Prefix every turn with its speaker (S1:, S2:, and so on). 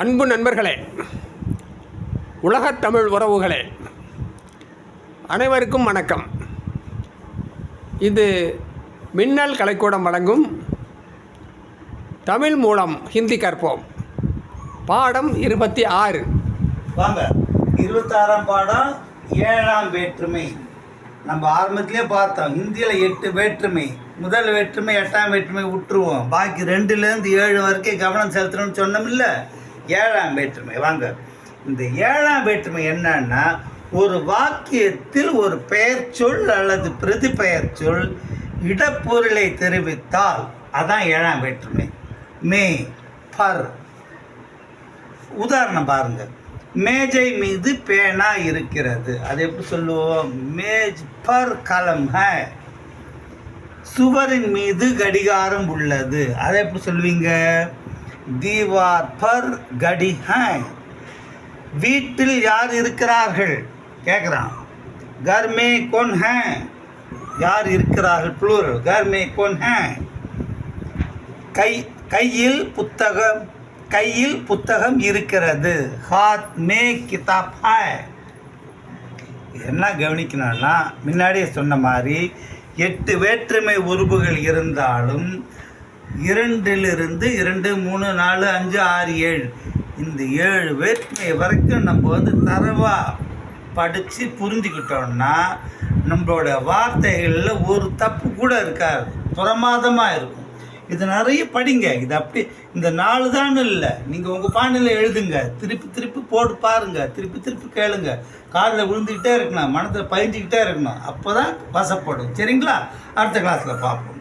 S1: அன்பு நண்பர்களே, உலகத் தமிழ் உறவுகளே, அனைவருக்கும் வணக்கம். இது மின்னல் கலைக்கூடம் வழங்கும் தமிழ் மூலம் ஹிந்தி கற்போம் பாடம் 26.
S2: வாங்க, 26ஆம் பாடம் 7ஆம் வேற்றுமை. நம்ம ஆரம்பத்திலே பார்த்தோம், ஹிந்தியில் 8 வேற்றுமை. முதல் வேற்றுமை 8ஆம் வேற்றுமை விட்டுருவோம், பாக்கி 2லேருந்து 7 வரைக்கும் கவனம் செலுத்தணும்னு சொன்னோம் இல்லை. 7ஆம் வேற்றுமை. வாங்க, இந்த 7ஆம் வேற்றுமை என்னன்னா, ஒரு வாக்கியத்தில் ஒரு பெயர் சொல் அல்லது பிரதி பெயர் சொல் இடப்பொருளை தெரிவித்தால் அதான் 7ஆம் வேற்றுமை. மே, பர். உதாரணம் பாருங்க, மேஜை மீது பேனா இருக்கிறது, அது எப்படி சொல்லுவோம்? மேஜ் பர் கலம் ஹை. சுவரின் மீது கடிகாரம் உள்ளது, அதை எப்படி சொல்லுவீங்க? தீவார் பர் கடி ஹை. வீட்டில் யார் இருக்கிறார்கள் கேட்குறான். கர் மே கோன் ஹை. யார் இருக்கிறார்கள் ப்ளூரல், கர் மே கோன் ஹை. கையில் புத்தகம் இருக்கிறது, ஹாத் மே கிதாப் ஹை. என்ன கவனிக்கணும்னா, முன்னாடியே சொன்ன மாதிரி 8 வேற்றுமை உருபுகள் இருந்தாலும் 2லிருந்து 2, 3, 4, 5, 6, 7 இந்த 7 வேற்றுமை வரைக்கும் நம்ம தரவாக படித்து புரிஞ்சுக்கிட்டோம்னா நம்மளோட வார்த்தைகளில் ஒரு தப்பு கூட இருக்காது, பிரமாதமாக இருக்கும். இது நிறைய படிங்க. இது அப்படி இந்த 4 தான் இல்லை, நீங்கள் உங்கள் பாணியில் எழுதுங்க, திருப்பி போட்டு பாருங்கள், திருப்பி கேளுங்க, காதில் விழுந்துக்கிட்டே இருக்கணும், மனத்தில் பதிஞ்சிக்கிட்டே இருக்கணும், அப்போ தான் வசப்படும். சரிங்களா? அடுத்த கிளாஸில் பார்ப்போம்.